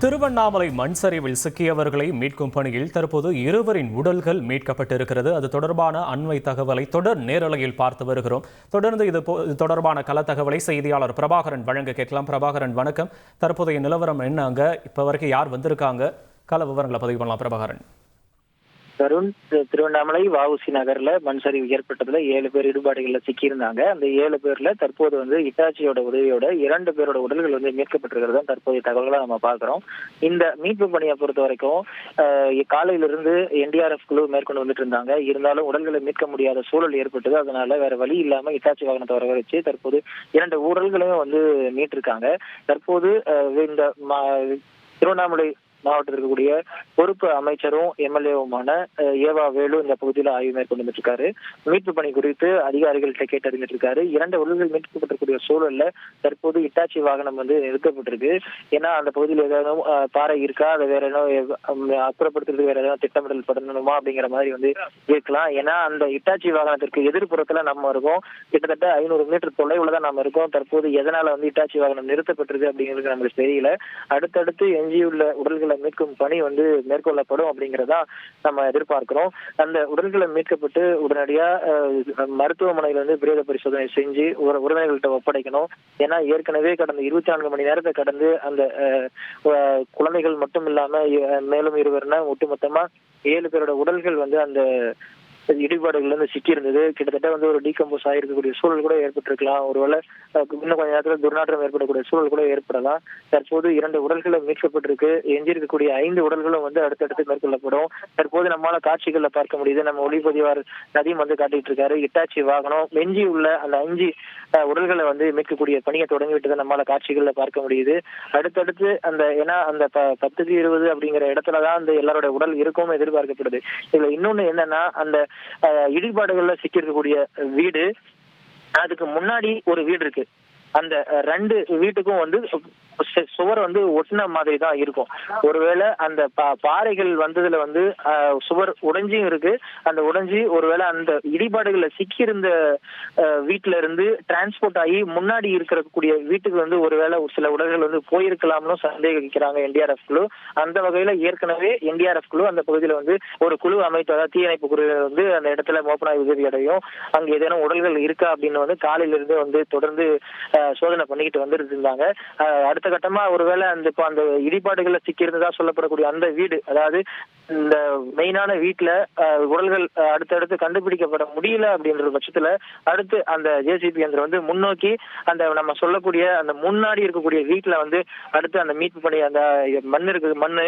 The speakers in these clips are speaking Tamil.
திருவண்ணாமலை மண் சரிவில் சிக்கியவர்களை மீட்கும் பணியில் தற்போது இருவரின் உடல்கள் மீட்கப்பட்டிருக்கிறது. அது தொடர்பான அண்மை தகவலை தொடர் நேரலையில் பார்த்து வருகிறோம். தொடர்ந்து இது தொடர்பான கள தகவலை செய்தியாளர் பிரபாகரன் வழங்க கேட்கலாம். பிரபாகரன், வணக்கம். தற்போதைய நிலவரம் என்ன? அங்க இப்ப வரைக்கும் யார் வந்திருக்காங்க? கள விவரங்களை பதிவு பண்ணலாம் பிரபாகரன். தருண், திருவண்ணாமலை வஉசி நகர்ல மண் சரிவு ஏற்பட்டதுல 7 பேர் இடுபாடுகள்ல சிக்கியிருந்தாங்க. அந்த 7 பேர்ல தற்போது இட்டாச்சியோட உதவியோட 2 பேரோட உடல்கள் மீட்கப்பட்டிருக்கிறதா தற்போதைய தகவல்களை நம்ம பார்க்கிறோம். இந்த மீட்பு பணியை பொறுத்த வரைக்கும் காலையிலிருந்து என்டிஆர்எஃப் குழு மேற்கொண்டு வந்துட்டு இருந்தாங்க. இருந்தாலும் உடல்களை மீட்க முடியாத சூழல் ஏற்பட்டது. அதனால வேற வழி இல்லாம இட்டாச்சி வாகனத்தை வரவழைச்சு தற்போது 2 உடல்களையும் மீட்டிருக்காங்க. தற்போது இந்த திருவண்ணாமலை மாவட்டத்தில் இருக்கக்கூடிய பொறுப்பு அமைச்சரும் எம்எல்ஏவுமான ஏவா வேலு இந்த பகுதியில் ஆய்வு மேற்கொண்டு இருக்காரு. மீட்பு பணி குறித்து அதிகாரிகள்கிட்ட கேட்டறிஞ்சிட்டு இருக்காரு. 2 உடல்கள் மீட்கப்பட்டிருக்கூடிய சூழல்ல தற்போது இட்டாச்சி வாகனம் நிறுத்தப்பட்டிருக்கு. ஏன்னா அந்த பகுதியில் ஏதாவது பாறை இருக்கா, அதை வேற ஏதாவது அப்புறப்படுத்துறதுக்கு வேற ஏதாவது திட்டமிடல் பண்ணணுமா அப்படிங்கிற மாதிரி இருக்கலாம். ஏன்னா அந்த இட்டாச்சி வாகனத்திற்கு எதிர்ப்புறத்துல நம்ம இருக்கோம். கிட்டத்தட்ட 500 மீட்டர் தொலைவுல தான் நம்ம இருக்கோம். தற்போது எதனால இட்டாச்சி வாகனம் நிறுத்தப்பட்டிருக்கு அப்படிங்கிறது நமக்கு தெரியல. அடுத்தடுத்து எஞ்சியுள்ள உடல்களை மீட்கும் பணி மேற்கொள்ளப்படும் அப்படிங்கிறதா நம்ம எதிர்பார்க்கிறோம். அந்த உடல்களை மீட்கப்பட்டு உடனடியா மருத்துவமனையில பிரேத பரிசோதனை செஞ்சு உறவினர்கள்ட்ட ஒப்படைக்கணும். ஏன்னா ஏற்கனவே கடந்த 24 மணி நேரத்தை கடந்து அந்த குழந்தைகள் மட்டும் இல்லாம மேலும் 2 ஒட்டுமொத்தமா 7 பேரோட உடல்கள் அந்த இடிபாடுகள் சிக்கி இருந்தது. கிட்டத்தட்ட ஒரு டீகம்போஸ் ஆயிருக்கக்கூடிய சூழல் கூட ஏற்பட்டிருக்கலாம். ஒருவேளை இன்னும் கொஞ்ச நேரத்தில் துர்நாற்றம் ஏற்படக்கூடிய சூழல் கூட ஏற்படலாம். தற்போது 2 உடல்களை மீட்கப்பட்டிருக்கு. எஞ்சிருக்கக்கூடிய 5 உடல்களும் அடுத்தடுத்து மேற்கொள்ளப்படும். தற்போது நம்மளால காட்சிகள்ல பார்க்க முடியுது. நம்ம ஒளிப்பதிவாளர் நதியும் காட்டிட்டு இருக்காரு. இட்டாச்சி வாகனம் எஞ்சி உள்ள அந்த 5 உடல்களை மீட்கக்கூடிய பணியை தொடங்கி விட்டதை நம்மளால காட்சிகள்ல பார்க்க முடியுது. அடுத்தடுத்து ஏன்னா அந்த 10க்கு 20 அப்படிங்கிற இடத்துலதான் எல்லாரோட உடல் இருக்கும் எதிர்பார்க்கப்படுது. இதுல இன்னொன்னு என்னன்னா, அந்த இடிபாடுகள்ல சிக்கி இருக்கக்கூடிய வீடு, அதுக்கு முன்னாடி ஒரு வீடு இருக்கு. அந்த 2 வீட்டுக்கும் சுவர் ஒட்டின மாதிரி தான் இருக்கும். ஒருவேளை அந்த பாறைகள் வந்ததுல சுவர் உடைஞ்சியும் இருக்கு. அந்த உடைஞ்சி ஒருவேளை அந்த இடிபாடுகள்ல சிக்கி இருந்த வீட்டுல இருந்து டிரான்ஸ்போர்ட் ஆகி முன்னாடி இருக்கக்கூடிய வீட்டுக்கு ஒருவேளை சில உடல்கள் போயிருக்கலாம்னு சந்தேகிக்கிறாங்க என்டிஆர்எஃப் குழு. அந்த வகையில ஏற்கனவே என்டிஆர்எஃப் குழு அந்த பகுதியில ஒரு குழு அமைத்து, அதாவது தீயணைப்பு குழு அந்த இடத்துல மோப்பனாய் உதவி அடையும். அங்க ஏதேனும் உடல்கள் இருக்கா அப்படின்னு காலையில இருந்து தொடர்ந்து சோதனை பண்ணிக்கிட்டு இருந்தாங்க. அடுத்த கட்டமா ஒருவேளை அந்த இடிபாடுகள்ல சிக்கி இருந்ததா சொல்லப்படக்கூடிய அந்த வீடு, அதாவது இந்த மெயினான வீட்டுல உடல்கள் அடுத்தடுத்து கண்டுபிடிக்கப்பட முடியல அப்படின்ற பட்சத்துல அடுத்து அந்த ஜேசிபி இயந்திரம் முன்னோக்கி அந்த நம்ம சொல்லக்கூடிய அந்த முன்னாடி இருக்கக்கூடிய வீட்டுல அடுத்து அந்த மீட்பு பணி, அந்த மண் இருக்குது, மண்ணு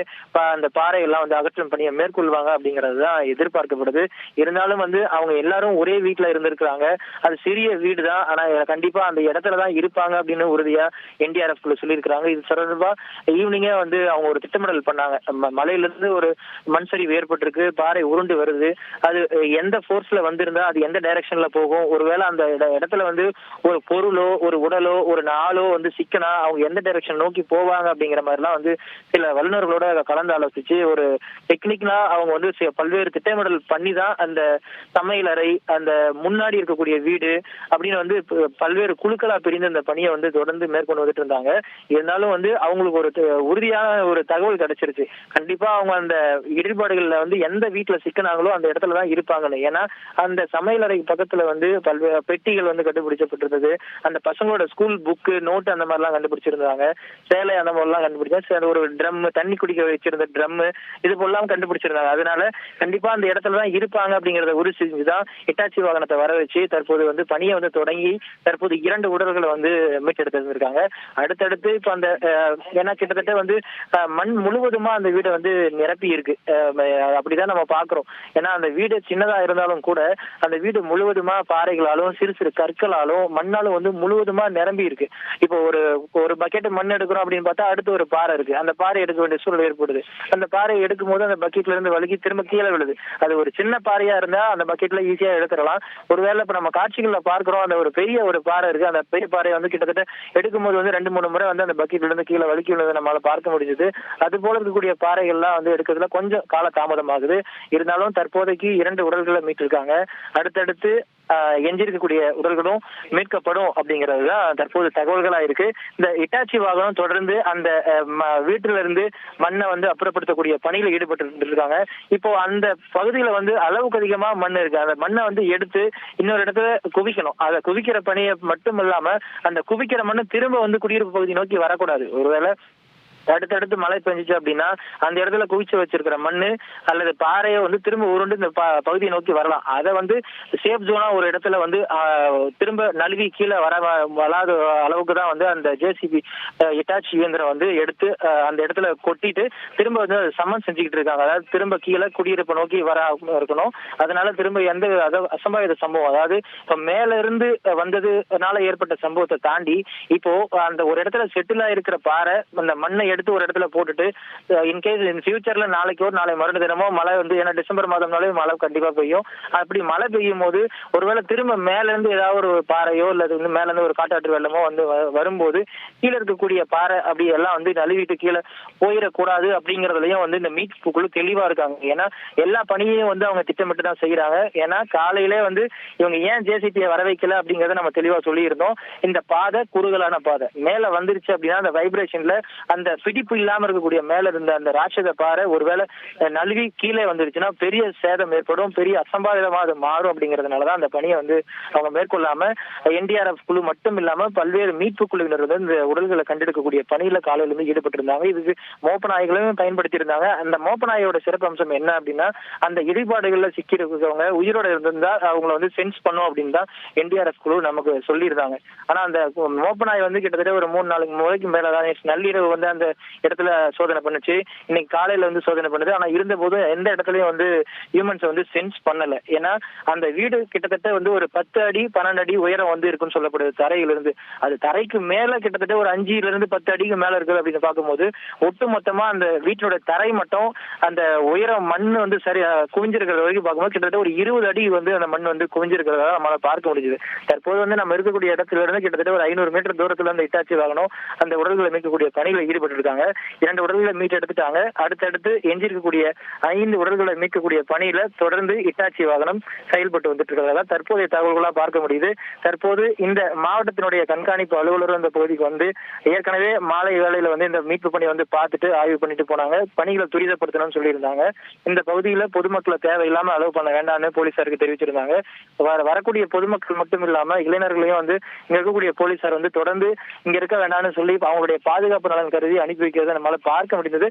அந்த பாறை எல்லாம் அகற்றும் பணியை மேற்கொள்வாங்க அப்படிங்கிறது தான் எதிர்பார்க்கப்படுது. இருந்தாலும் அவங்க எல்லாரும் ஒரே வீட்டுல இருந்திருக்கிறாங்க. அது சிறிய வீடு தான், ஆனா கண்டிப்பா அந்த இடத்துலதான் இருப்பாங்க அப்படின்னு உறுதியா என்டிஆர்எஃப் சொல்லியிருக்கிறாங்க. இது தொடர்பா ஈவினிங்கே அவங்க ஒரு திட்டமிடல் பண்ணாங்க. மலையில இருந்து ஒரு மண் சரிவு ஏற்பட்டிருக்கு, பாறை உருண்டு வருது, அது எந்த போர்ஸ்ல வந்திருந்தா அது எந்த டைரக்ஷன்ல போகும், ஒருவேளை அந்த இடத்துல ஒரு பொருளோ ஒரு உடலோ ஒரு நாளோ சிக்கனா அவங்க எந்த டைரக்ஷன் நோக்கி போவாங்க அப்படிங்கிற மாதிரிலாம் சில வல்லுநர்களோட கலந்து ஆலோசிச்சு ஒரு டெக்னிக்கலா அவங்க பல்வேறு திட்டமிடல் பண்ணி தான் அந்த சமையலறை, அந்த முன்னாடி இருக்கக்கூடிய வீடு அப்படின்னு பல்வேறு குழுக்களா பிரிந்து அந்த பணியை தொடர்ந்து மேற்கொண்டு வந்துட்டு இருந்தாங்க. இருந்தாலும் அவங்களுக்கு ஒரு உறுதியான ஒரு தகவல் கிடைச்சிருச்சு. கண்டிப்பா அவங்க அந்த இடிபாடுகள்ல எந்த வீட்டுல சிக்கினாங்களோ அந்த இடத்துலதான் இருப்பாங்கன்னு. ஏன்னா அந்த சமையலறை பக்கத்துல பல்வேறு பெட்டிகள் கண்டுபிடிக்கப்பட்டிருந்தது. அந்த பசங்களோட ஸ்கூல் புக்கு, நோட்டு அந்த மாதிரி எல்லாம் கண்டுபிடிச்சிருந்தாங்க. சேலை அந்த மாதிரி எல்லாம் கண்டுபிடிச்சா, ஒரு ட்ரம், தண்ணி குடிக்க வச்சிருந்த ட்ரம், இது போலாம் கண்டுபிடிச்சிருந்தாங்க. அதனால கண்டிப்பா அந்த இடத்துலதான் இருப்பாங்க அப்படிங்கறத உறுதி செஞ்சுதான் இட்டாச்சி வாகனத்தை வர வச்சு தற்போது பணியை தொடங்கி தற்போது 2 உடல்களை மீட்டெடுத்து இருக்காங்க. அடுத்தடுத்து இப்ப அந்த ஏன்னா கிட்டத்தட்ட மண் முழுவதுமா அந்த வீடை நிரப்பி இருக்கு. அப்படிதான் நம்ம பாக்குறோம். ஏன்னா அந்த வீடு சின்னதா இருந்தாலும் கூட அந்த வீடு முழுவதுமா பாறைகளாலும் சிறு சிறு கற்களாலும் மண்ணாலும் முழுவதுமா நிரம்பி இருக்கு. இப்போ ஒரு பக்கெட் மண் எடுக்கிறோம் அப்படின்னு பார்த்தா அடுத்து ஒரு பாறை இருக்கு. அந்த பாறை எடுக்க வேண்டிய சூழல் ஏற்படுது. அந்த பாறையை எடுக்கும் போது அந்த பக்கெட்ல இருந்து வழுக்கி திரும்ப கீழே விழுது. அது ஒரு சின்ன பாறையா இருந்தா அந்த பக்கெட்ல ஈஸியா எடுத்துடலாம். ஒருவேளை இப்ப நம்ம காட்சிகள்ல பார்க்கிறோம், அந்த ஒரு பெரிய ஒரு பாறை இருக்கு. அந்த பெரிய பாறையை கிட்டத்தட்ட எடுக்கும் போது 2-3 முறை அந்த பக்கெட்ல இருந்து கீழே வழுக்கி விழுந்ததை நம்மளால பார்க்க முடிஞ்சது. அது போல இருக்கக்கூடிய பாறைகள்லாம் எடுக்கிறதுல கொஞ்சம் கொஞ்சம் கால தாமதமாகுது. இருந்தாலும் தற்போதைக்கு 2 உடல்களை மீட்டிருக்காங்க. அடுத்தடுத்து எஞ்சிருக்கக்கூடிய உடல்களும் மீட்கப்படும் அப்படிங்கறதுதான் தற்போது தகவல்களா இருக்கு. இந்த இட்டாச்சி வாகனம் தொடர்ந்து அந்த வீட்டில இருந்து மண்ணை வந்து அப்புறப்படுத்தக்கூடிய பணியில் ஈடுபட்டு இருக்காங்க. இப்போ அந்த பகுதியில வந்து அளவுக்கு அதிகமா மண் இருக்கு. அந்த மண்ணை வந்து எடுத்து இன்னொரு இடத்துல குவிக்கணும். அதை குவிக்கிற பணியை மட்டும் இல்லாம அந்த குவிக்கிற மண்ணு திரும்ப வந்து குடியிருப்பு பகுதி நோக்கி வரக்கூடாது. ஒருவேளை அடுத்தடுத்து மழை பெஞ்சிச்சு அப்படின்னா அந்த இடத்துல குவிச்சு வச்சிருக்கிற மண்ணு அல்லது பாறையை வந்து திரும்ப உருண்டு இந்த பகுதியை நோக்கி வரலாம். அதை வந்து சேஃப் ஜோனா ஒரு இடத்துல வந்து திரும்ப நழுவி கீழே வராத அளவுக்கு தான் வந்து அந்த ஜேசிபி இட்டாச்சி இயந்திரம் வந்து எடுத்து அந்த இடத்துல கொட்டிட்டு திரும்ப வந்து சமன் செஞ்சுக்கிட்டு இருக்காங்க. அதாவது திரும்ப கீழே குடியிருப்பு நோக்கி வர இருக்கணும். அதனால திரும்ப எந்த அசம்பாவித சம்பவம், அதாவது இப்ப மேல இருந்து வந்ததுனால ஏற்பட்ட சம்பவத்தை தாண்டி இப்போ அந்த ஒரு இடத்துல செட்டில் ஆயிருக்கிற பாறை அந்த மண்ணை எடுத்து ஒரு இடத்துல போட்டுட்டு இன்கேஸ் இன் ஃபியூச்சர்ல நாளைக்கோ நாளை மறுநாள் தினமோ மழை வந்து, ஏன்னா டிசம்பர் மாதம்னாலே மழை கண்டிப்பா பெய்யும். அப்படி மழை பெய்யும் போது ஒருவேளை திரும்ப மேல இருந்து ஏதாவது ஒரு பாறையோ இல்ல வந்து மேல இருந்து ஒரு காட்டாற்று வெள்ளமோ வந்து வரும்போது கீழே இருக்கக்கூடிய பாறை அப்படி எல்லாம் வந்து நழுவிட்டு கீழே போயிடக்கூடாது அப்படிங்கறதுலயும் வந்து இந்த மீட்பு குழு தெளிவா இருக்காங்க. ஏன்னா எல்லா பணியையும் வந்து அவங்க திட்டமிட்டு தான் செய்யறாங்க. ஏன்னா காலையிலே வந்து இவங்க ஏன் ஜேசிபியை வர வைக்கல அப்படிங்கறத நம்ம தெளிவா சொல்லியிருந்தோம். இந்த பாதை குறுகலான பாதை மேல வந்துருச்சு அப்படின்னா அந்த வைப்ரேஷன்ல அந்த பிடிப்பு இல்லாம இருக்கக்கூடிய மேல இருந்த அந்த ராட்சத பாறை ஒருவேளை நழுவி கீழே வந்துருச்சுன்னா பெரிய சேதம் ஏற்படும், பெரிய அசம்பாவிதமா அது மாறும். அப்படிங்கறதுனாலதான் அந்த பணியை வந்து அவங்க மேற்கொள்ளாம NDRF குழு மட்டும் இல்லாம பல்வேறு மீட்பு குழுவினர் வந்து இந்த உடல்களை கண்டெடுக்கக்கூடிய பணியில காலையில இருந்து ஈடுபட்டு இருந்தாங்க. இதுக்கு மோப்ப நாய்களையும் பயன்படுத்தி இருந்தாங்க. அந்த மோப்ப நாயோட சிறப்பு அம்சம் என்ன அப்படின்னா அந்த இடிபாடுகள்ல சிக்கி இருக்கவங்க உயிரோட இருந்திருந்தா அவங்களை வந்து சென்ஸ் பண்ணும் அப்படின்னு தான் NDRF குழு நமக்கு சொல்லியிருந்தாங்க. ஆனா அந்த மோப்ப நாய் வந்து கிட்டத்தட்ட ஒரு 3-4 முறைக்கு மேலதான் நள்ளிரவு வந்து அந்த இடத்துல சோதனை பண்ணுச்சு. இன்னைக்கு காலையில வந்து சோதனை பண்ணுது. ஆனா இருந்த போது எந்த இடத்துலயும் வந்து ஹியூமன்ஸ் வந்து சென்ஸ் பண்ணல. ஏன்னா அந்த வீடு கிட்டத்தட்ட வந்து ஒரு 10 அடி 12 அடி உயரம் வந்து இருக்குன்னு சொல்லப்படுது தரையிலிருந்து. அது தரைக்கு மேல கிட்டத்தட்ட ஒரு 5-10 அடிக்கு மேல இருக்குது அப்படின்னு பார்க்கும்போது ஒட்டு மொத்தமா அந்த வீட்டோட தரை மட்டும் அந்த உயரம் மண் வந்து சரி குவிஞ்சிருக்கிற வரைக்கும் பார்க்கும்போது கிட்டத்தட்ட ஒரு 20 அடி வந்து அந்த மண் வந்து குவிஞ்சிருக்கிறதா நம்மளால பார்க்க முடியுது. தற்போது வந்து நம்ம இருக்கக்கூடிய இடத்துல இருந்து கிட்டத்தட்ட ஒரு 500 மீட்டர் தூரத்துல அந்த இட்டாச்சி வாகனம் அந்த உடல்களை மீட்கக்கூடிய பணிகளை ஈடுபட்டு இருக்காங்க. 2 உடல்களை மீட்டு எடுத்துட்டாங்க. அடுத்தடுத்து எஞ்சிருக்கக்கூடிய 5 உடல்களை மீட்கக்கூடிய பணியில தொடர்ந்து இட்டாச்சி வாகனம் செயல்பட்டு வந்துட்டு இருக்கிறதா தற்போதைய தகவல்களா பார்க்க முடியுது. தற்போது இந்த மாவட்டத்தினுடைய கண்காணிப்பு அலுவலர் அந்த பகுதிக்கு வந்து ஏற்கனவே மாலை வேளையில வந்து இந்த மீட்பு பணி வந்து பார்த்துட்டு ஆய்வு பண்ணிட்டு போனாங்க. பணிகளை துரிதப்படுத்தணும்னு சொல்லியிருந்தாங்க. இந்த பகுதியில பொதுமக்களை தேவையில்லாம அலோவ் பண்ண வேண்டாம்னு போலீசாருக்கு தெரிவிச்சிருந்தாங்க. வரக்கூடிய பொதுமக்கள் மட்டும் இல்லாம இளைஞர்களையும் வந்து இங்க இருக்கக்கூடிய போலீசார் வந்து தொடர்ந்து இங்க இருக்க வேண்டாம்னு சொல்லி அவங்களுடைய பாதுகாப்பு நலன் கருதி அனுப்பி வைக்கிறத நம்மளால பார்க்க முடிந்தது.